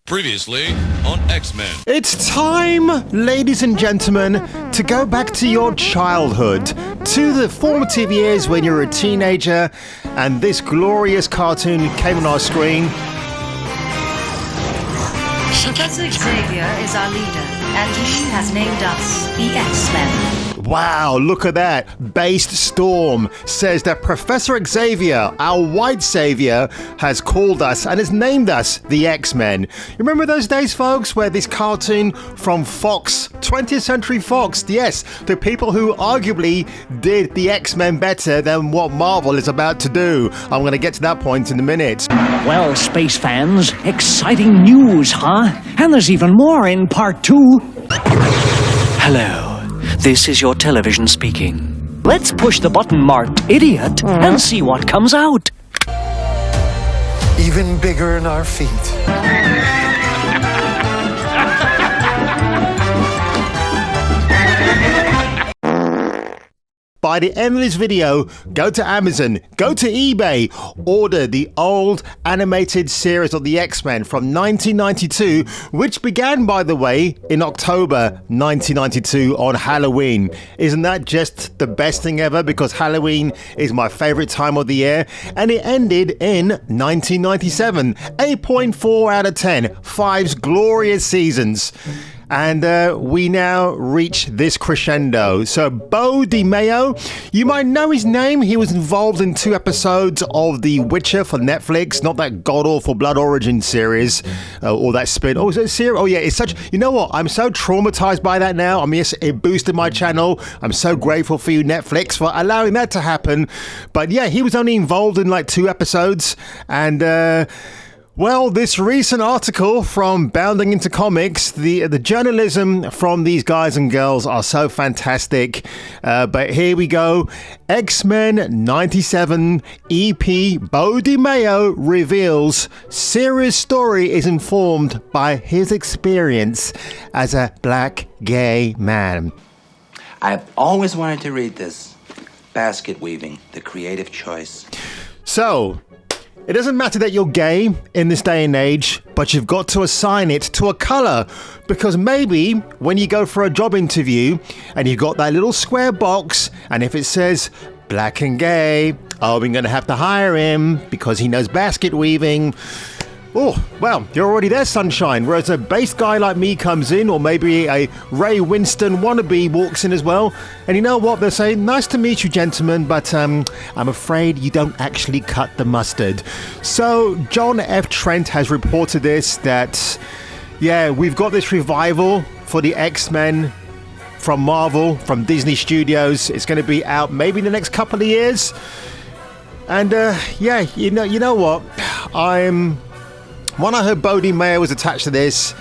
Previously on X-Men. It's time, ladies and gentlemen, to go back to your childhood, to the formative years when you were a teenager and this glorious cartoon came on our screen. Professor Xavier is our leader, and he has named us the X-Men. Wow, look at that. Based Storm says that Professor Xavier, our white savior, has called us and has named us the X-Men. You remember those days, folks, where this cartoon from Fox, 20th Century Fox, yes, the people who arguably did the X-Men better than what Marvel is about to do. I'm going to get to that point in a minute. Well, space fans, exciting news, huh? And there's even more in part 2. Hello. This is your television speaking. Let's push the button marked idiot and see what comes out. Even bigger in our feet. By the end of this video, go to Amazon, go to eBay, order the old animated series of the X-Men from 1992, which began, by the way, in October 1992 on Halloween. Isn't that just the best thing ever? Because Halloween is my favorite time of the year. And it ended in 1997. 8.4 out of 10. 5's glorious seasons. And we now reach this crescendo. So Beau DeMayo, you might know his name. He was involved in 2 episodes of The Witcher for Netflix, not that god-awful Blood Origin series, or that spin. Oh, is it a series? Oh, yeah, it's such... You know what? I'm so traumatized by that now. I mean, it boosted my channel. I'm so grateful for you, Netflix, for allowing that to happen. But yeah, he was only involved in like 2 episodes. And... well, this recent article from Bounding Into Comics, the journalism from these guys and girls are so fantastic. But here we go. X-Men 97 EP Beau DeMayo reveals series story is informed by his experience as a black gay man. I've always wanted to read this. Basket weaving, the creative choice. So... it doesn't matter that you're gay in this day and age, but you've got to assign it to a color, because maybe when you go for a job interview and you've got that little square box, and if it says black and gay, oh, we're going to have to hire him because he knows basket weaving. Oh, well, you're already there, sunshine. Whereas a base guy like me comes in, or maybe a Ray Winston wannabe walks in as well. And you know what? They're saying, nice to meet you, gentlemen, but I'm afraid you don't actually cut the mustard. So John F. Trent has reported this, that, yeah, we've got this revival for the X-Men from Marvel, from Disney Studios. It's going to be out maybe in the next couple of years. And, yeah, you know what? When I heard Beau DeMayo was attached to this,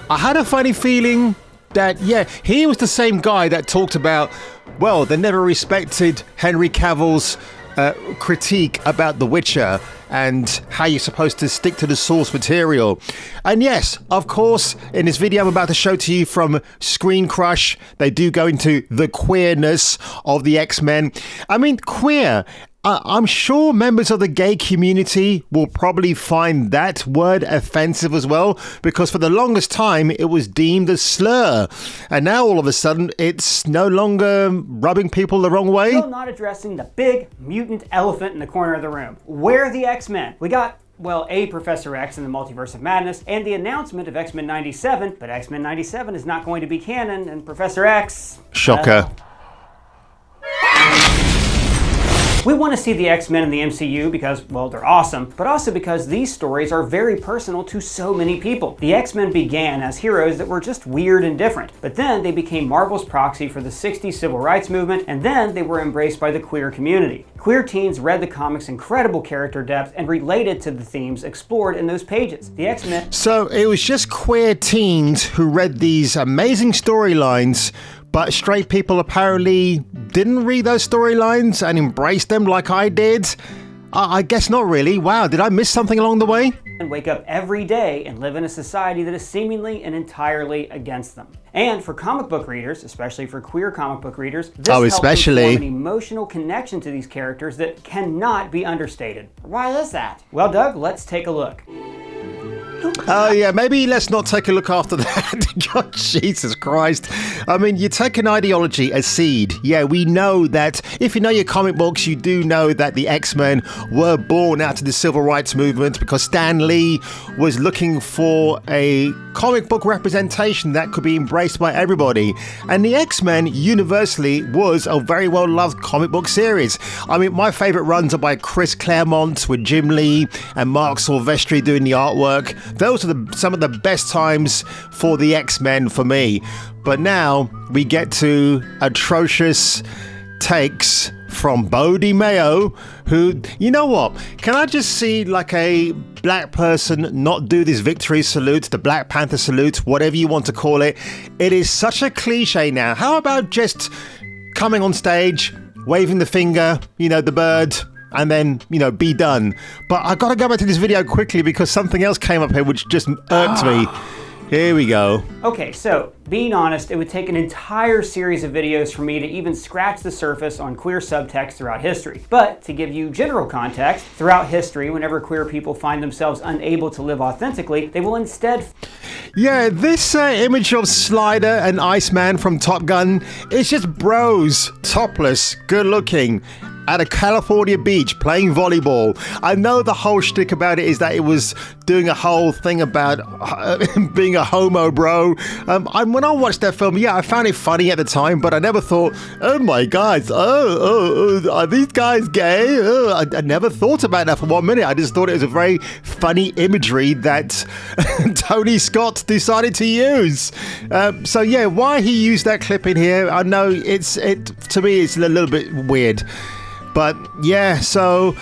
I had a funny feeling that, yeah, he was the same guy that talked about, well, they never respected Henry Cavill's critique about The Witcher and how you're supposed to stick to the source material. And yes, of course, in this video I'm about to show to you from Screen Crush, they do go into the queerness of the X-Men. I mean, queer... I'm sure members of the gay community will probably find that word offensive as well, because for the longest time it was deemed a slur, and now all of a sudden it's no longer rubbing people the wrong way. Still not addressing the big mutant elephant in the corner of the room. Where are the X-Men? We got, well, a Professor X in the Multiverse of Madness, and the announcement of X-Men 97, but X-Men 97 is not going to be canon, and Professor X... shocker. We want to see the X-Men in the MCU because, well, they're awesome, but also because these stories are very personal to so many people. The X-Men began as heroes that were just weird and different, but then they became Marvel's proxy for the 60s civil rights movement, and then they were embraced by the queer community. Queer teens read the comics' incredible character depth and related to the themes explored in those pages. The X-Men... So it was just queer teens who read these amazing storylines, but straight people apparently didn't read those storylines and embrace them like I did? I guess not really. Wow, did I miss something along the way? And wake up every day and live in a society that is seemingly and entirely against them. And for comic book readers, especially for queer comic book readers, this helps them form an emotional connection to these characters that cannot be understated. Why is that? Well, Doug, let's take a look. Oh, yeah, maybe let's not take a look after that. God, Jesus Christ. I mean, you take an ideology, a seed. Yeah, we know that if you know your comic books, you do know that the X-Men were born out of the civil rights movement because Stan Lee was looking for a comic book representation that could be embraced by everybody. And the X-Men universally was a very well-loved comic book series. I mean, my favorite runs are by Chris Claremont with Jim Lee and Mark Silvestri doing the artwork. Those are some of the best times for the X-Men for me. But now we get to atrocious takes from Bo DiMeo, who, you know what? Can I just see like a black person not do this victory salute, the Black Panther salute, whatever you want to call it? It is such a cliche now. How about just coming on stage, waving the finger, you know, the bird, and then, you know, be done. But I gotta go back to this video quickly because something else came up here which just irked me. Here we go. Okay, so being honest, it would take an entire series of videos for me to even scratch the surface on queer subtext throughout history. But to give you general context, throughout history, whenever queer people find themselves unable to live authentically, they will instead... Yeah, this image of Slider and Iceman from Top Gun is just bros, topless, good looking, at a California beach playing volleyball. I know the whole shtick about it is that it was doing a whole thing about being a homo bro. When I watched that film, yeah, I found it funny at the time, but I never thought, oh my God, are these guys gay? I never thought about that for 1 minute. I just thought it was a very funny imagery that Tony Scott decided to use. So yeah, why he used that clip in here, I know to me it's a little bit weird. But yeah, so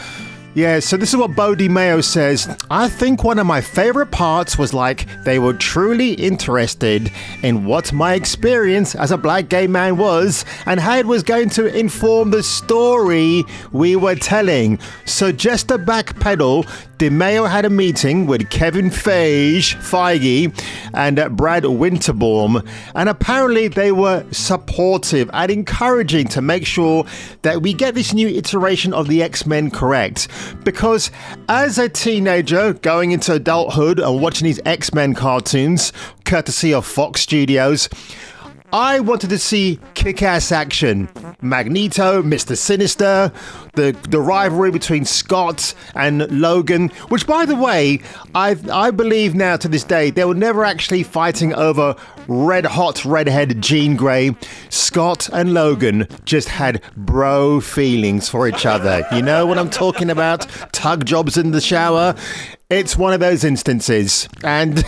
this is what Bo DiMeo says. I think one of my favorite parts was like they were truly interested in what my experience as a black gay man was and how it was going to inform the story we were telling. So just to backpedal, DiMeo had a meeting with Kevin Feige and Brad Winterbaum, and apparently they were supportive and encouraging to make sure that we get this new iteration of the X-Men correct. Because as a teenager going into adulthood and watching these X-Men cartoons, courtesy of Fox Studios, I wanted to see kick-ass action. Magneto, Mr. Sinister, the rivalry between Scott and Logan, which, by the way, I believe now to this day, they were never actually fighting over red-hot redhead Jean Grey. Scott and Logan just had bro feelings for each other. You know what I'm talking about? Tug jobs in the shower. It's one of those instances. And...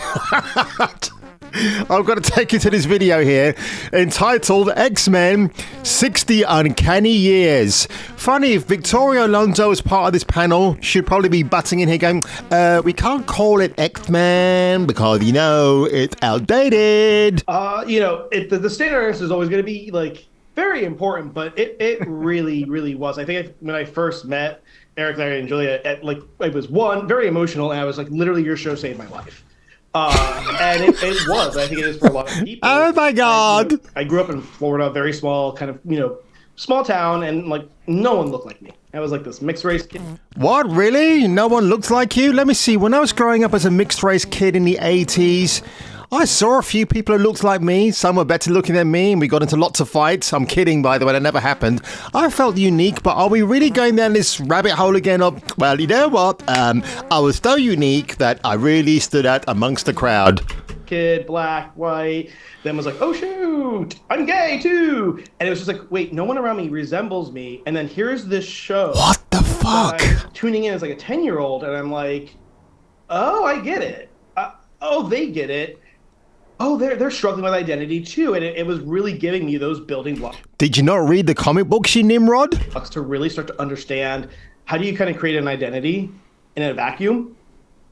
I've got to take you to this video here entitled X-Men 60 Uncanny Years. Funny, if Victoria Alonso is part of this panel, she'd probably be butting in here going, we can't call it X-Men because, you know, it's outdated. The standard answer is always going to be, like, very important, but it really, really was. I think when I first met Eric, Larry, and Julia, I was, one, very emotional, and I was like, literally, your show saved my life. And it was. I think it is for a lot of people. Oh my God! I grew up in Florida, very small, kind of, small town, and like no one looked like me. I was like this mixed race kid. What, really? No one looked like you? Let me see. When I was growing up as a mixed race kid in the 80s, I saw a few people who looked like me. Some were better looking than me, and we got into lots of fights. I'm kidding, by the way, that never happened. I felt unique, but are we really going down this rabbit hole again of, well, you know what? I was so unique that I really stood out amongst the crowd. Kid, black, white, then was like, oh shoot, I'm gay too. And it was just like, wait, no one around me resembles me. And then here's this show. What the fuck? I'm tuning in as like a 10-year-old, and I'm like, oh, I get it. They get it. Oh, they're struggling with identity too, and it was really giving me those building blocks. Did you not read the comic books, you Nimrod? To really start to understand how do you kind of create an identity in a vacuum.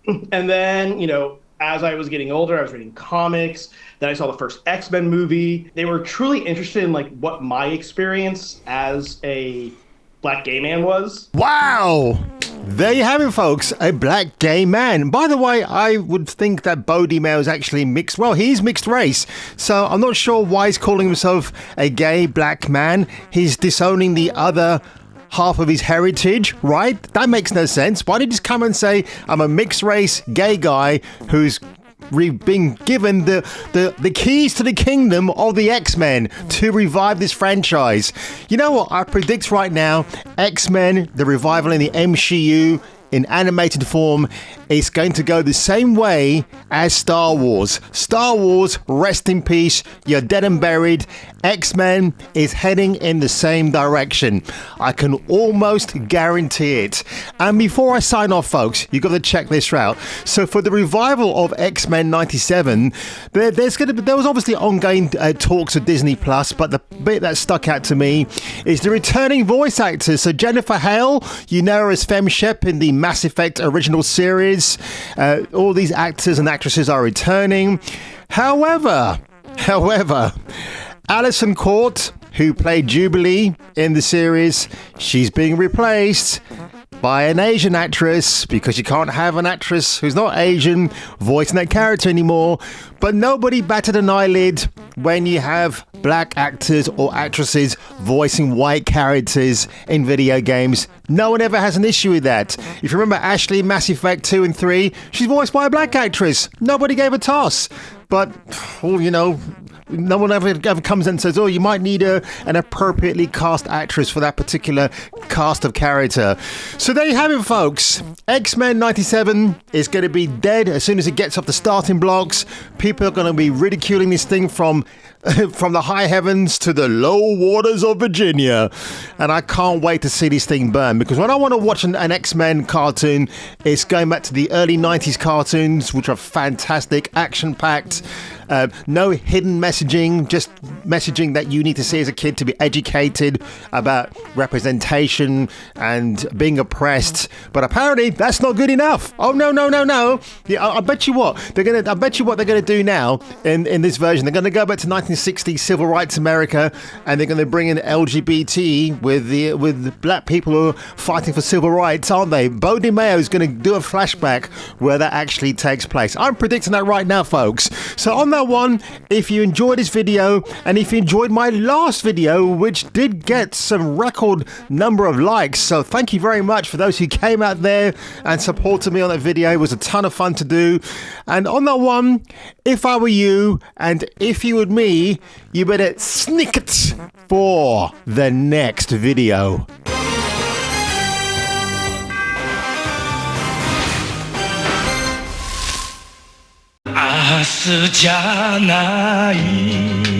And then, as I was getting older, I was reading comics. Then I saw the first X-Men movie. They were truly interested in like what my experience as a black gay man was. Wow! There you have it, folks. A black gay man. By the way, I would think that Bo DiMeo is actually mixed. Well, he's mixed race. So I'm not sure why he's calling himself a gay black man. He's disowning the other half of his heritage, right? That makes no sense. Why did he just come and say, I'm a mixed race gay guy who's being given the keys to the kingdom of the X-Men to revive this franchise? You know what? I predict right now, X-Men, the revival in the MCU, in animated form, is going to go the same way as Star Wars. Star Wars, rest in peace, you're dead and buried. X-Men is heading in the same direction. I can almost guarantee it. And before I sign off, folks, you've got to check this out. So for the revival of X-Men 97, there was obviously ongoing talks of Disney Plus, but the bit that stuck out to me is the returning voice actors. So Jennifer Hale, you know her as Femme Shep in the Mass Effect original series. All these actors and actresses are returning. However, Alison Court, who played Jubilee in the series, she's being replaced by an Asian actress, because you can't have an actress who's not Asian voicing that character anymore. But nobody batted an eyelid when you have black actors or actresses voicing white characters in video games. No one ever has an issue with that. If you remember Ashley in Mass Effect 2 and 3, she's voiced by a black actress. Nobody gave a toss. But, well, you know, no one ever comes in and says, oh, you might need an appropriately cast actress for that particular cast of character. So there you have it, folks. X-Men 97 is going to be dead as soon as it gets off the starting blocks. People are going to be ridiculing this thing from the high heavens to the low waters of Virginia. And I can't wait to see this thing burn, because when I want to watch an X-Men cartoon, it's going back to the early 90s cartoons, which are fantastic, action-packed. No hidden messaging, just messaging that you need to see as a kid to be educated about representation and being oppressed. But apparently that's not good enough. Oh no. Yeah, I bet you what they're gonna do now in this version. They're gonna go back to 1960s civil rights America, and they're gonna bring in LGBT with black people who are fighting for civil rights, aren't they? Bo DiMeo is gonna do a flashback where that actually takes place. I'm predicting that right now, folks. So on that one, if you enjoyed this video, and if you enjoyed my last video, which did get some record number of likes, so thank you very much for those who came out there and supported me on that video. It was a ton of fun to do. And on that one, if I were you and if you were me, you better sneak it for the next video. 明日じゃない